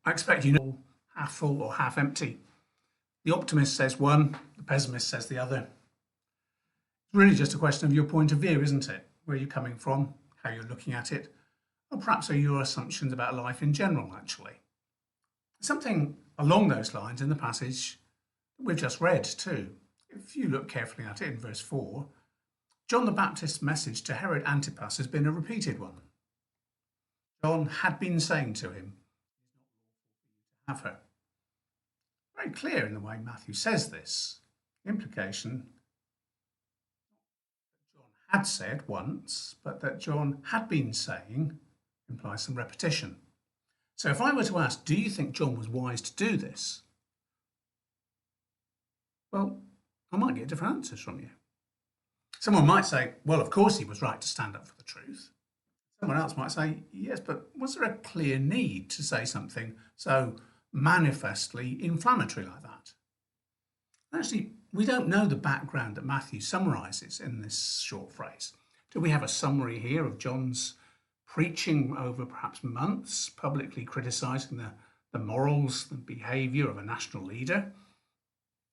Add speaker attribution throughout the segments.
Speaker 1: I expect you know half full or half empty. The optimist says one, the pessimist says the other. It's really just a question of your point of view, isn't it? Where you're coming from, how you're looking at it, or perhaps are your assumptions about life in general, actually. Something along those lines in the passage that we've just read, too. If you look carefully at it in verse 4, John the Baptist's message to Herod Antipas has been a repeated one. John had been saying to him, have her. Very clear in the way Matthew says this. The implication that John had said once, but that John had been saying implies some repetition. So if I were to ask, do you think John was wise to do this? Well, I might get different answers from you. Someone might say, well, of course he was right to stand up for the truth. Someone else might say, yes, but was there a clear need to say something so manifestly inflammatory like that? Actually, we don't know the background that Matthew summarises in this short phrase. Do we have a summary here of John's preaching over perhaps months, publicly criticising the morals, the behaviour of a national leader?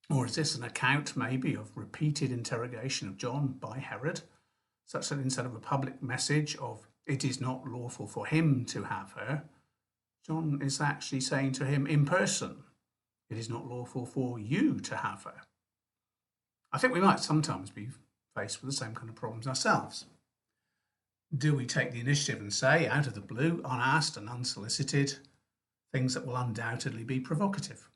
Speaker 1: Or is this an account maybe of repeated interrogation of John by Herod, such that instead of a public message of it is not lawful for him to have her, John is actually saying to him in person, it is not lawful for you to have her. I think we might sometimes be faced with the same kind of problems ourselves. Do we take the initiative and say, out of the blue, unasked and unsolicited, things that will undoubtedly be provocative?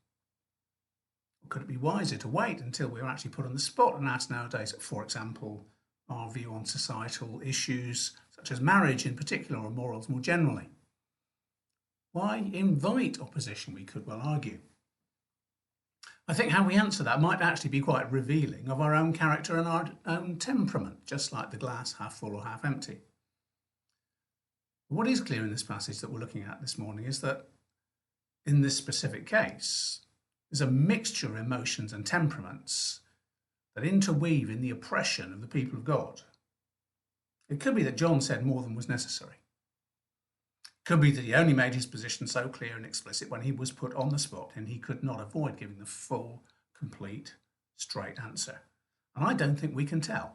Speaker 1: Or could it be wiser to wait until we're actually put on the spot and asked nowadays, for example, our view on societal issues such as marriage in particular or morals more generally? Why invite opposition, we could well argue. I think how we answer that might actually be quite revealing of our own character and our own temperament, just like the glass half full or half empty. What is clear in this passage that we're looking at this morning is that in this specific case, there's a mixture of emotions and temperaments that interweave in the oppression of the people of God. It could be that John said more than was necessary. It could be that he only made his position so clear and explicit when he was put on the spot and he could not avoid giving the full, complete, straight answer. And I don't think we can tell.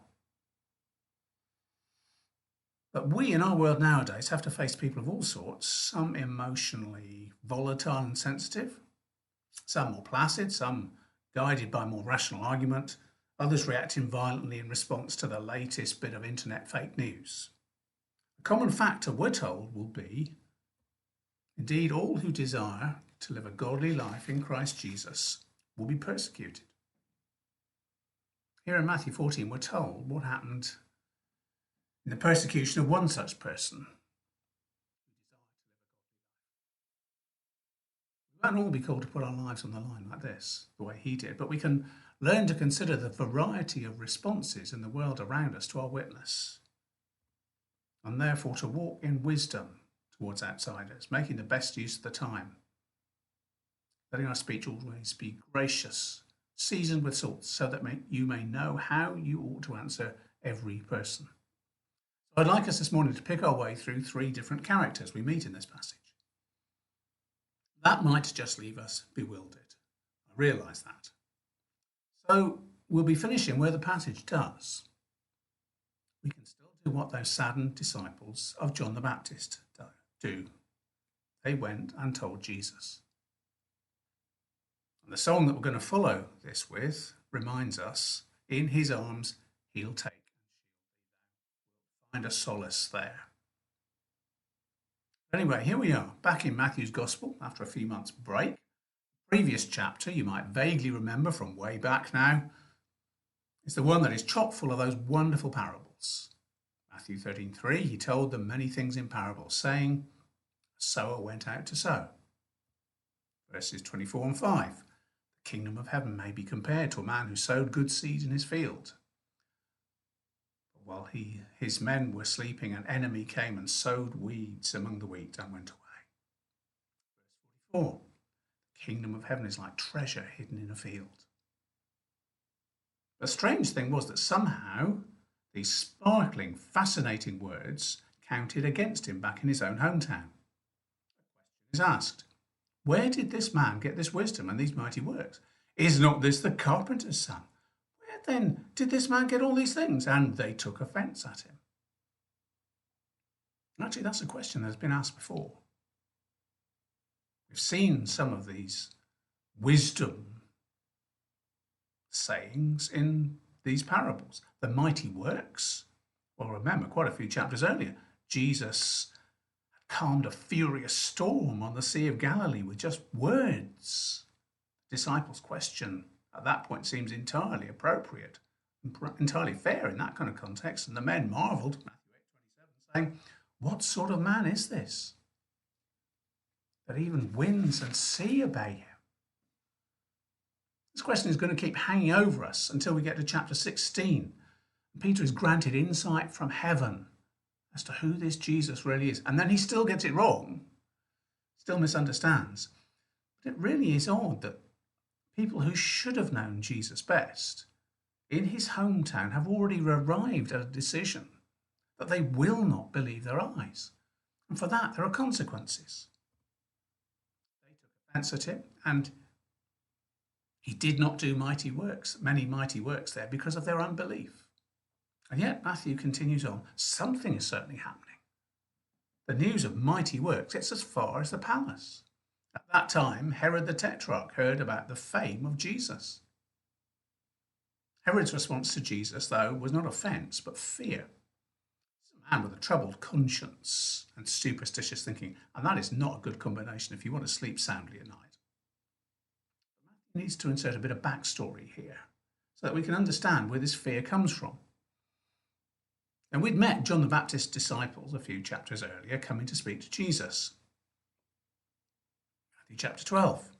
Speaker 1: But we in our world nowadays have to face people of all sorts, some emotionally volatile and sensitive, some more placid, some guided by more rational argument, others reacting violently in response to the latest bit of internet fake news. A common factor, we're told, will be, indeed, all who desire to live a godly life in Christ Jesus will be persecuted. Here in Matthew 14, we're told what happened in the persecution of one such person. We won't all be called to put our lives on the line like this, the way he did, but we can learn to consider the variety of responses in the world around us to our witness, and therefore to walk in wisdom towards outsiders, making the best use of the time, letting our speech always be gracious, seasoned with salt, so that you may know how you ought to answer every person. So I'd like us this morning to pick our way through three different characters we meet in this passage. That might just leave us bewildered. I realise that. So we'll be finishing where the passage does. We can still do what those saddened disciples of John the Baptist do. They went and told Jesus. And the song that we're going to follow this with reminds us, in his arms he'll take and find a solace there. Anyway, here we are, back in Matthew's Gospel after a few months' break. The previous chapter, you might vaguely remember from way back now, is the one that is chock full of those wonderful parables. Matthew 13:3, he told them many things in parables, saying, a sower went out to sow. Verses 24 and 5, the kingdom of heaven may be compared to a man who sowed good seed in his field. While his men were sleeping, an enemy came and sowed weeds among the wheat and went away. Verse 44, the kingdom of heaven is like treasure hidden in a field. The strange thing was that somehow these sparkling, fascinating words counted against him back in his own hometown. The question is asked, Where did this man get this wisdom and these mighty works? Is not this the carpenter's son? Where then did this man get all these things? And they took offence at him. Actually, that's a question that's been asked before. We've seen some of these wisdom sayings in these parables. The mighty works. Well, remember, quite a few chapters earlier, Jesus had calmed a furious storm on the Sea of Galilee with just words. The disciples' question at that point seems entirely appropriate, entirely fair in that kind of context. And the men marveled, Matthew 8:27, saying, "What sort of man is this, that even winds and sea obey him?" This question is going to keep hanging over us until we get to chapter 16. Peter is granted insight from heaven as to who this Jesus really is. And then he still gets it wrong, still misunderstands. But it really is odd that people who should have known Jesus best in his hometown have already arrived at a decision that they will not believe their eyes. And for that, there are consequences. They took offence at him, and he did not do mighty works, many mighty works there because of their unbelief. And yet Matthew continues on. Something is certainly happening. The news of mighty works gets as far as the palace. At that time, Herod the Tetrarch heard about the fame of Jesus. Herod's response to Jesus, though, was not offence, but fear. He's a man with a troubled conscience and superstitious thinking, and that is not a good combination if you want to sleep soundly at night. But Matthew needs to insert a bit of backstory here so that we can understand where this fear comes from. And we'd met John the Baptist's disciples a few chapters earlier coming to speak to Jesus. Matthew chapter 12.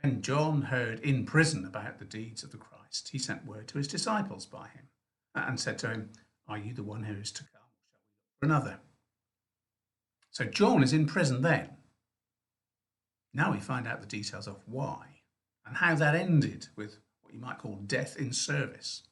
Speaker 1: When John heard in prison about the deeds of the Christ, he sent word to his disciples by him and said to him, "Are you the one who is to come, or shall we look for another?" So John is in prison then. Now we find out the details of why and how that ended with what you might call death in service.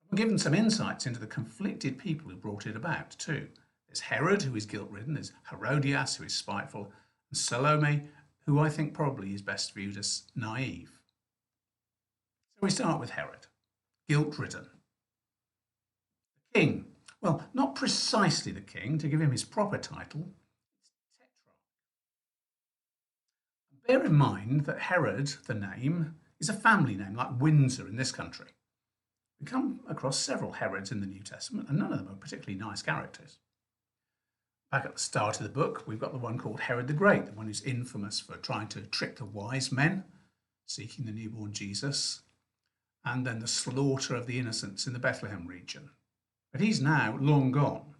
Speaker 1: We're given some insights into the conflicted people who brought it about too. There's Herod, who is guilt-ridden. There's Herodias, who is spiteful. And Salome, who I think probably is best viewed as naive. So we start with Herod, guilt-ridden. The king, well, not precisely the king, to give him his proper title, it's Tetrarch. Bear in mind that Herod, the name, is a family name like Windsor in this country. We come across several Herods in the New Testament, and none of them are particularly nice characters. Back at the start of the book, we've got the one called Herod the Great, the one who's infamous for trying to trick the wise men, seeking the newborn Jesus, and then the slaughter of the innocents in the Bethlehem region. But he's now long gone.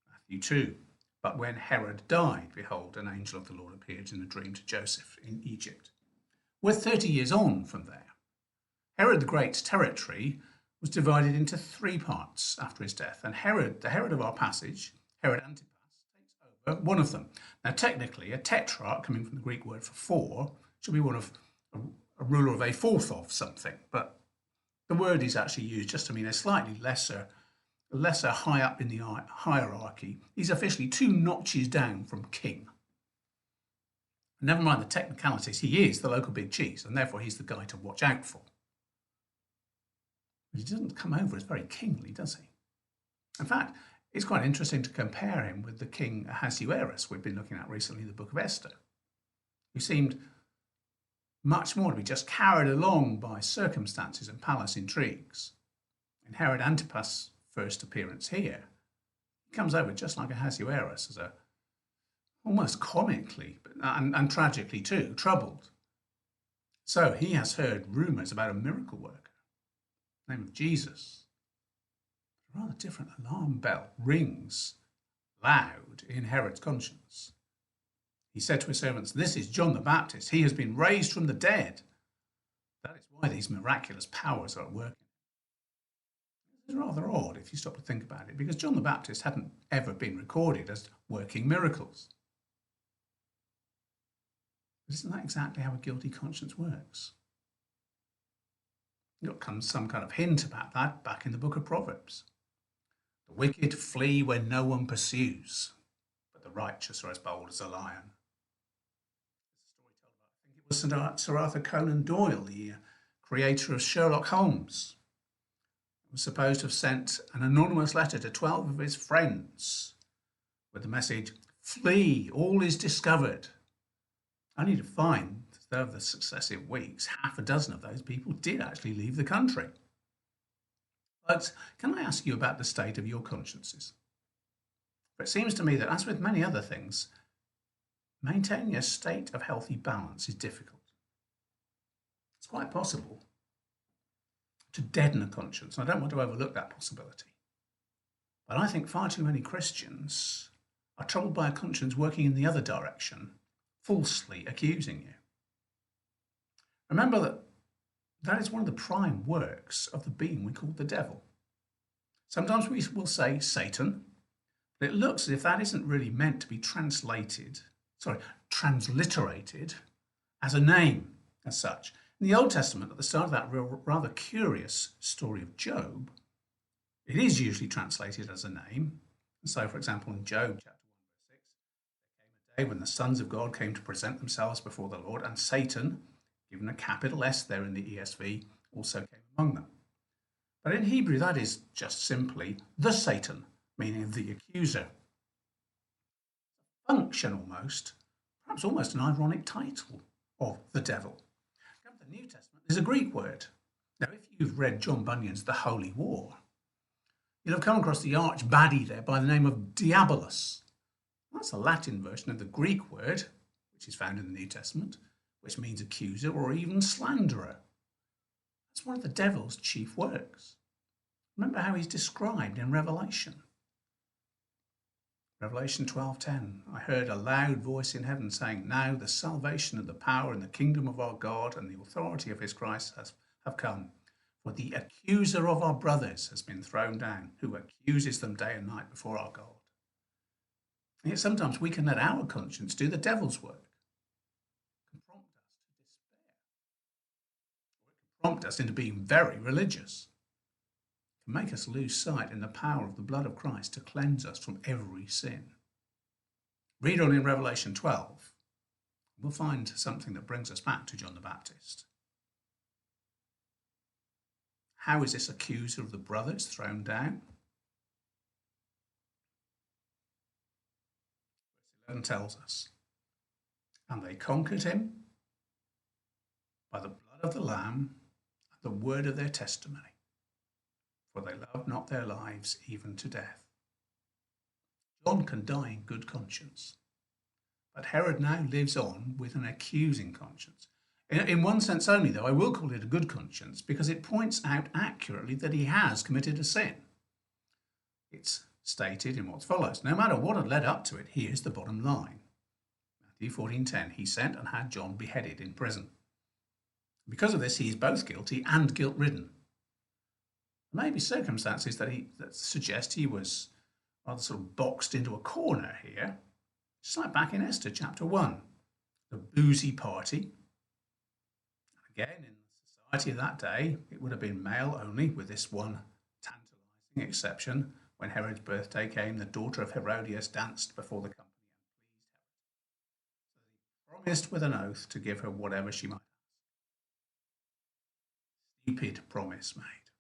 Speaker 1: Matthew 2. But when Herod died, behold, an angel of the Lord appeared in a dream to Joseph in Egypt. We're 30 years on from there. Herod the Great's territory was divided into 3 parts after his death, and Herod, the Herod of our passage, Herod Antipas, takes over one of them. Now, technically, a tetrarch, coming from the Greek word for 4, should be one of a ruler of a fourth of something, but the word is actually used just to mean a slightly lesser high up in the hierarchy. He's officially 2 notches down from king. Never mind the technicalities, he is the local big cheese, and therefore he's the guy to watch out for. But he doesn't come over as very kingly, does he? In fact, it's quite interesting to compare him with the king Ahasuerus we've been looking at recently in the book of Esther, who seemed much more to be just carried along by circumstances and palace intrigues. In Herod Antipas' first appearance here, he comes over just like Ahasuerus, as almost comically and tragically too, troubled. So he has heard rumours about a miracle worker, the name of Jesus. A rather different alarm bell rings loud in Herod's conscience. He said to his servants, "This is John the Baptist. He has been raised from the dead." That is why these miraculous powers are at work. It's rather odd if you stop to think about it, because John the Baptist hadn't ever been recorded as working miracles. But isn't that exactly how a guilty conscience works? You've got some kind of hint about that back in the book of Proverbs. The wicked flee when no one pursues, but the righteous are as bold as a lion. was Sir Arthur Conan Doyle, the creator of Sherlock Holmes. He was supposed to have sent an anonymous letter to 12 of his friends with the message, "Flee, all is discovered." Only to find that over the successive weeks, half a dozen of those people did actually leave the country. But can I ask you about the state of your consciences? For it seems to me that, as with many other things, maintaining a state of healthy balance is difficult. It's quite possible to deaden a conscience. I don't want to overlook that possibility. But I think far too many Christians are troubled by a conscience working in the other direction, falsely accusing you. Remember that is one of the prime works of the being we call the devil. Sometimes we will say Satan, but it looks as if that isn't really meant to be transliterated as a name as such. In the Old Testament, at the start of that rather curious story of Job, it is usually translated as a name. And so, for example, in Job chapter 1, verse 6, there came a day when the sons of God came to present themselves before the Lord, and Satan, given a capital S there in the ESV, also came among them. But in Hebrew, that is just simply the Satan, meaning the accuser. Function almost, perhaps almost an ironic title of the devil. Come to the New Testament, there's a Greek word. Now, if you've read John Bunyan's The Holy War, you'll have come across the arch baddie there by the name of Diabolus. That's a Latin version of the Greek word, which is found in the New Testament, which means accuser or even slanderer. That's one of the devil's chief works. Remember how he's described in Revelation. Revelation 12:10, I heard a loud voice in heaven saying, "Now the salvation and the power and the kingdom of our God and the authority of his Christ have come. For the accuser of our brothers has been thrown down, who accuses them day and night before our God." And yet sometimes we can let our conscience do the devil's work. It can prompt us to despair. Or it can prompt us into being very religious. It can make us lose sight in the power of the blood of Christ to cleanse us from every sin. Read on in Revelation 12. We'll find something that brings us back to John the Baptist. How is this accuser of the brothers thrown down? Verse 11 tells us, and they conquered him by the blood of the Lamb and the word of their testimony, for they loved not their lives even to death. John can die in good conscience, but Herod now lives on with an accusing conscience. In one sense only, though, I will call it a good conscience because it points out accurately that he has committed a sin. It's stated in what follows. No matter what had led up to it, here's the bottom line. Matthew 14:10, he sent and had John beheaded in prison. Because of this, he is both guilty and guilt-ridden. There may be circumstances that suggest he was rather sort of boxed into a corner here, just like back in Esther chapter 1. The boozy party. Again, in the society of that day, it would have been male only, with this one tantalizing exception. When Herod's birthday came, the daughter of Herodias danced before the company and pleased Herod. So he promised with an oath to give her whatever she might ask. Stupid promise made.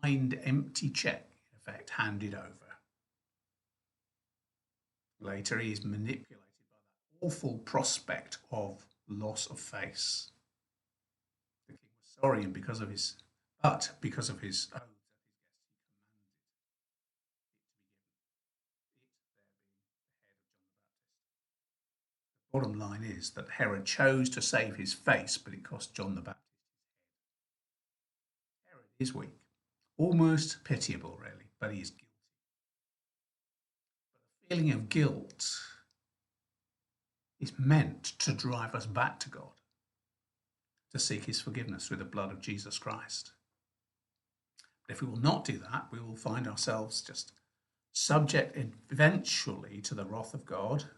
Speaker 1: Signed empty check, in effect, handed over. Later, he is manipulated by that awful prospect of loss of face. The king was sorry, and because of his oath that his guests, he commanded it to be given. It there being the head of John the Baptist. The bottom line is that Herod chose to save his face, but it cost John the Baptist his head. Herod is weak, almost pitiable, really, but he is guilty. But the feeling of guilt is meant to drive us back to God, to seek his forgiveness through the blood of Jesus Christ. But if we will not do that, we will find ourselves just subject eventually to the wrath of God,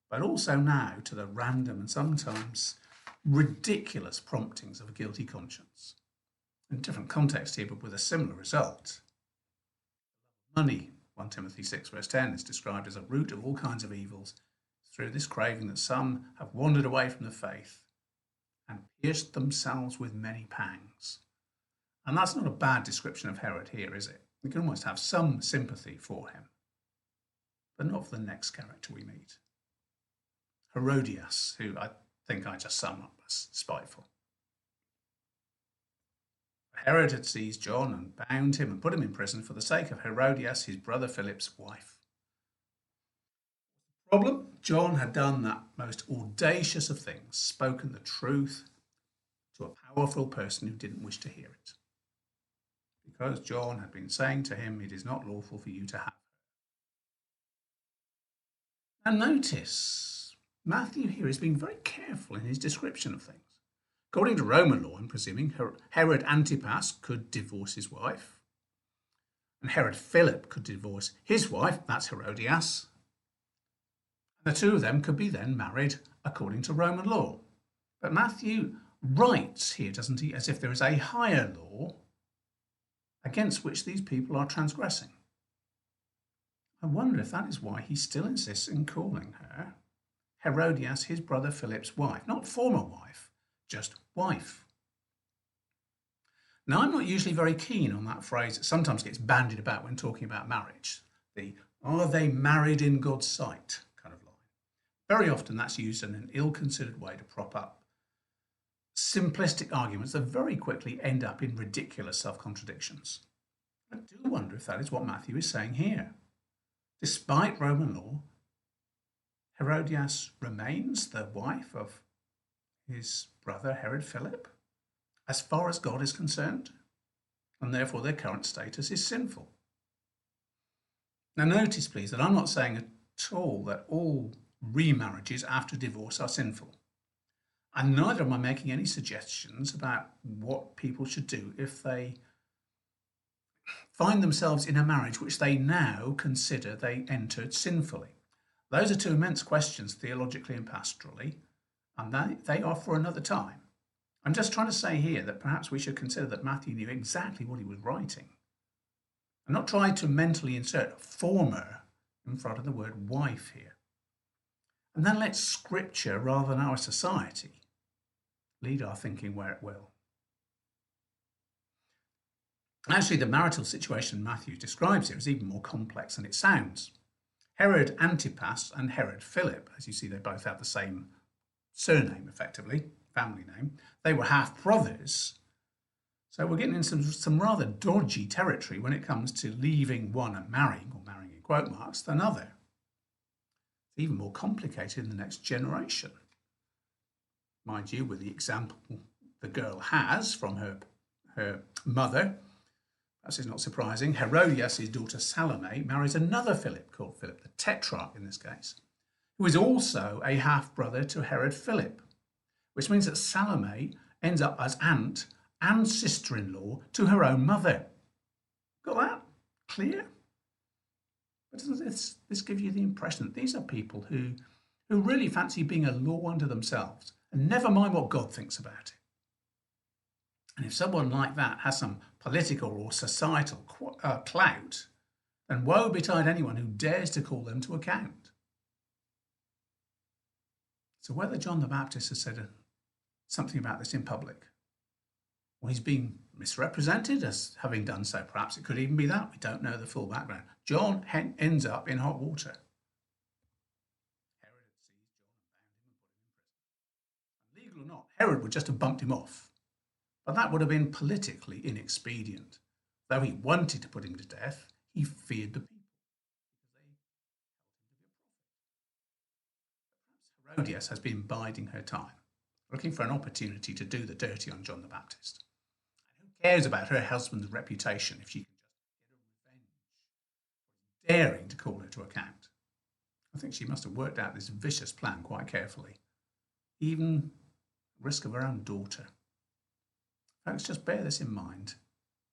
Speaker 1: but also now to the random and sometimes ridiculous promptings of a guilty conscience. In a different context here, but with a similar result. Money, 1 Timothy 6 verse 10, is described as a root of all kinds of evils. Through this craving that some have wandered away from the faith and pierced themselves with many pangs. And that's not a bad description of Herod here, is it? We can almost have some sympathy for him, but not for the next character we meet. Herodias, who I think I just sum up as spiteful. Herod had seized John and bound him and put him in prison for the sake of Herodias, his brother Philip's wife. Problem? John had done that most audacious of things, spoken the truth to a powerful person who didn't wish to hear it. Because John had been saying to him, it is not lawful for you to have her. And notice, Matthew here is being very careful in his description of things. According to Roman law, I'm presuming, Herod Antipas could divorce his wife, and Herod Philip could divorce his wife, that's Herodias. The two of them could be then married according to Roman law. But Matthew writes here, doesn't he, as if there is a higher law against which these people are transgressing. I wonder if that is why he still insists in calling her Herodias, his brother Philip's wife. Not former wife, just wife. Now, I'm not usually very keen on that phrase that sometimes gets bandied about when talking about marriage. The "are they married in God's sight" kind of line. Very often that's used in an ill-considered way to prop up simplistic arguments that very quickly end up in ridiculous self-contradictions. I do wonder if that is what Matthew is saying here. Despite Roman law, Herodias remains the wife of his brother Herod Philip, as far as God is concerned, and therefore their current status is sinful. Now notice, please, that I'm not saying at all that all remarriages after divorce are sinful. And neither am I making any suggestions about what people should do if they find themselves in a marriage which they now consider they entered sinfully. Those are two immense questions theologically and pastorally, and they are for another time. I'm just trying to say here that perhaps we should consider that Matthew knew exactly what he was writing and not try to mentally insert former in front of the word wife here. And then let Scripture, rather than our society, lead our thinking where it will. Actually, the marital situation Matthew describes here is even more complex than it sounds. Herod Antipas and Herod Philip, as you see, they both have the same surname, effectively, family name. They were half-brothers. So we're getting into some rather dodgy territory when it comes to leaving one and marrying, or marrying in quote marks, the other. It's even more complicated in the next generation. Mind you, with the example the girl has from her mother, this is not surprising. Herodias' daughter Salome marries another Philip, called Philip the Tetrarch in this case, who is also a half-brother to Herod Philip, which means that Salome ends up as aunt and sister-in-law to her own mother. Got that? Clear? But doesn't this give you the impression that these are people who really fancy being a law unto themselves and never mind what God thinks about it? And if someone like that has some political or societal clout, then woe betide anyone who dares to call them to account. So whether John the Baptist has said something about this in public, or he's been misrepresented as having done so, perhaps it could even be that. We don't know the full background. John ends up in hot water. Herod had seized John and bound him and put him in prison. And legal or not, Herod would just have bumped him off. But that would have been politically inexpedient. Though he wanted to put him to death, he feared the people because they held him to be a prophet. Perhaps Herodias has been biding her time, looking for an opportunity to do the dirty on John the Baptist. And who cares about her husband's reputation if she can just get a revenge for daring to call her to account? I think she must have worked out this vicious plan quite carefully, even at risk of her own daughter. Folks, just bear this in mind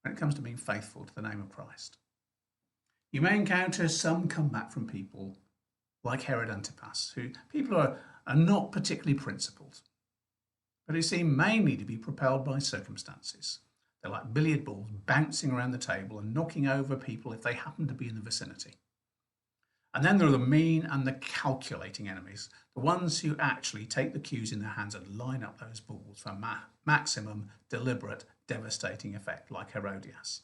Speaker 1: when it comes to being faithful to the name of Christ. You may encounter some comeback from people like Herod Antipas, who people are not particularly principled, but who seem mainly to be propelled by circumstances. They're like billiard balls bouncing around the table and knocking over people if they happen to be in the vicinity. And then there are the mean and the calculating enemies, the ones who actually take the cues in their hands and line up those balls for maximum, deliberate, devastating effect, like Herodias.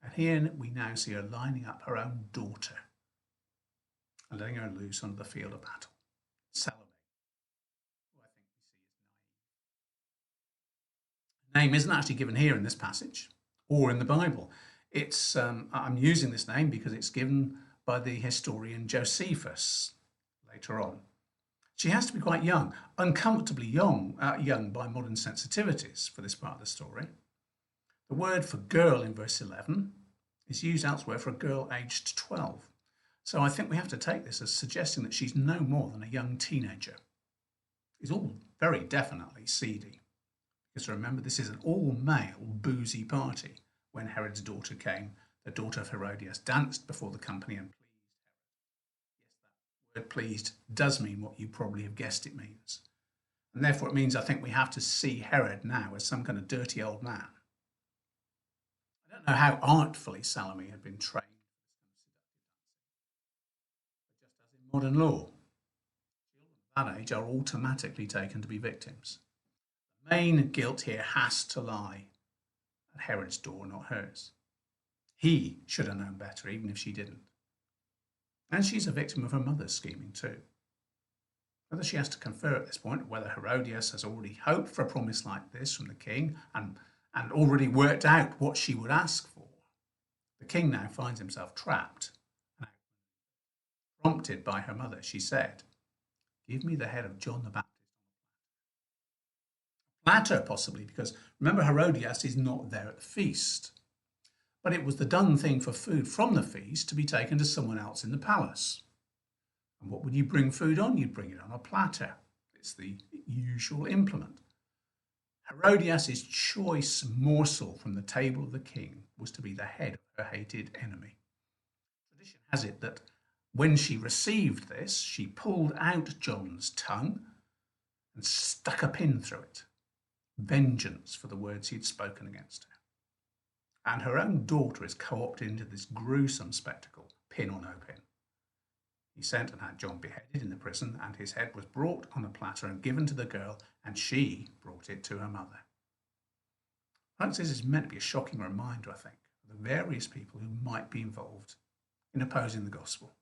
Speaker 1: And here we now see her lining up her own daughter and letting her loose on the field of battle. Salome, who I think we see is naive. Name isn't actually given here in this passage or in the Bible. I'm using this name because it's given by the historian Josephus later on. She has to be quite young, uncomfortably young by modern sensitivities for this part of the story. The word for girl in verse 11 is used elsewhere for a girl aged 12. So I think we have to take this as suggesting that she's no more than a young teenager. It's all very definitely seedy. Because remember, this is an all-male boozy party. When Herod's daughter came, the daughter of Herodias danced before the company and pleased Herod. Yes, that word pleased does mean what you probably have guessed it means. And therefore it means I think we have to see Herod now as some kind of dirty old man. I don't know how artfully Salome had been trained, but just as in modern law, children of that age are automatically taken to be victims. The main guilt here has to lie at Herod's door, not hers. He should have known better, even if she didn't. And she's a victim of her mother's scheming too. Whether she has to confer at this point, whether Herodias has already hoped for a promise like this from the king and already worked out what she would ask for, the king now finds himself trapped. Prompted by her mother, she said, "Give me the head of John the Baptist on a platter, possibly, because remember, Herodias is not there at the feast. But it was the done thing for food from the feast to be taken to someone else in the palace. And what would you bring food on? You'd bring it on a platter. It's the usual implement. Herodias' choice morsel from the table of the king was to be the head of her hated enemy. Tradition has it that when she received this, she pulled out John's tongue and stuck a pin through it. Vengeance for the words he'd spoken against her. And her own daughter is co-opted into this gruesome spectacle, pin or no pin. He sent and had John beheaded in the prison, and his head was brought on a platter and given to the girl, and she brought it to her mother. Perhaps this is meant to be a shocking reminder, I think, of the various people who might be involved in opposing the gospel.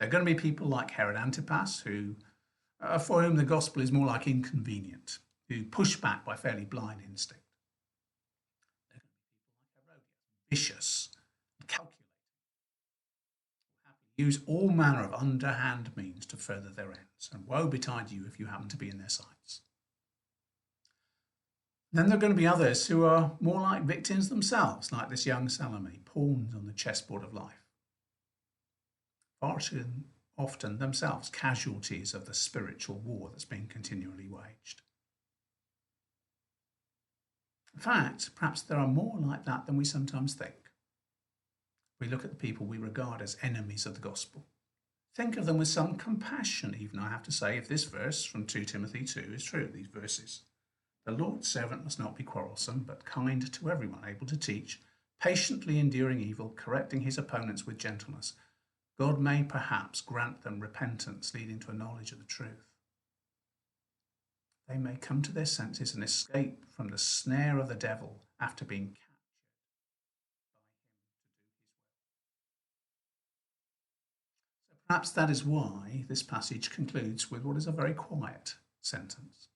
Speaker 1: There are going to be people like Herod Antipas, for whom the gospel is more like inconvenient, who push back by fairly blind instinct. Vicious and calculating, who happily use all manner of underhand means to further their ends, and woe betide you if you happen to be in their sights. Then there are going to be others who are more like victims themselves, like this young Salome, pawns on the chessboard of life. Far too often themselves casualties of the spiritual war that's being continually waged. In fact, perhaps there are more like that than we sometimes think. We look at the people we regard as enemies of the gospel. Think of them with some compassion, even, I have to say, if this verse from 2 Timothy 2 is true, these verses. The Lord's servant must not be quarrelsome, but kind to everyone, able to teach, patiently enduring evil, correcting his opponents with gentleness. God may perhaps grant them repentance leading to a knowledge of the truth. They may come to their senses and escape from the snare of the devil after being captured by him to do his will. So perhaps that is why this passage concludes with what is a very quiet sentence.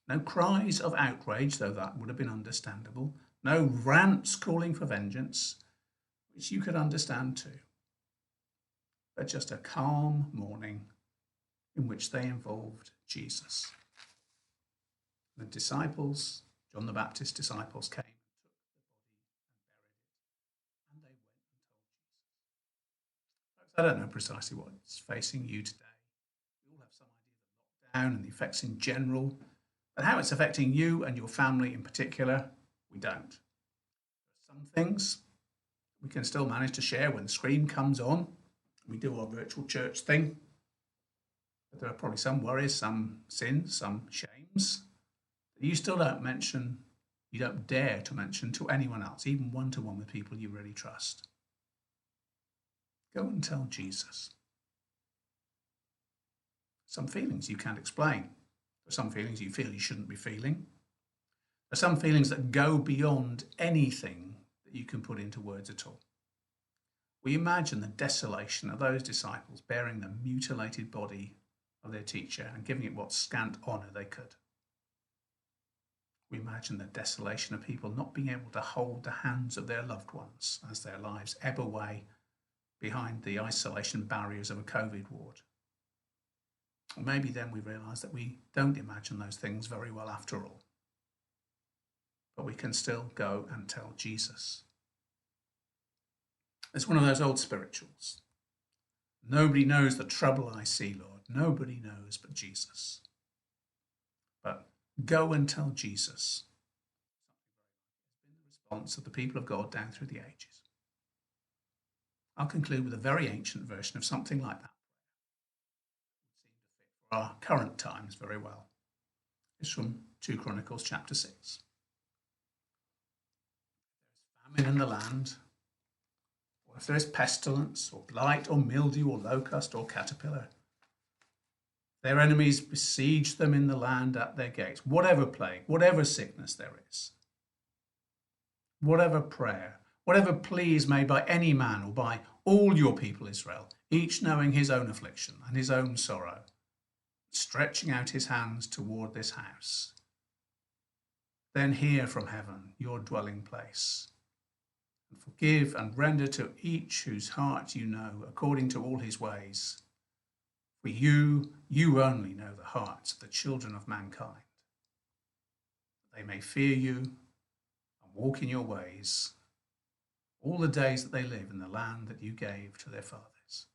Speaker 1: No cries of outrage, though that would have been understandable. No rants calling for vengeance, which you could understand too. But just a calm morning in which they involved Jesus. The disciples, John the Baptist's disciples, came and took the body and buried it. And they went and told Jesus. Folks, I don't know precisely what's facing you today. We all have some idea of lockdown and the effects in general, but how it's affecting you and your family in particular, we don't. Some things we can still manage to share when the screen comes on. We do our virtual church thing. But there are probably some worries, some sins, some shames that you still don't mention, you don't dare to mention to anyone else, even one-to-one with people you really trust. Go and tell Jesus. Some feelings you can't explain. There are some feelings you feel you shouldn't be feeling. There are some feelings that go beyond anything that you can put into words at all. We imagine the desolation of those disciples bearing the mutilated body of their teacher and giving it what scant honour they could. We imagine the desolation of people not being able to hold the hands of their loved ones as their lives ebb away behind the isolation barriers of a COVID ward. Or maybe then we realise that we don't imagine those things very well after all. But we can still go and tell Jesus. It's one of those old spirituals. Nobody knows the trouble I see, Lord. Nobody knows but Jesus. But go and tell Jesus. It's been the response of the people of God down through the ages. I'll conclude with a very ancient version of something like that. It seemed to fit for our current times very well. It's from 2 Chronicles chapter 6. There's famine in the land, or if there is pestilence, or blight, or mildew, or locust, or caterpillar, their enemies besiege them in the land at their gates. Whatever plague, whatever sickness there is, whatever prayer, whatever plea is made by any man or by all your people Israel, each knowing his own affliction and his own sorrow, stretching out his hands toward this house, then hear from heaven, your dwelling place, and forgive and render to each whose heart you know, according to all his ways. For you only know the hearts of the children of mankind, that they may fear you and walk in your ways all the days that they live in the land that you gave to their fathers.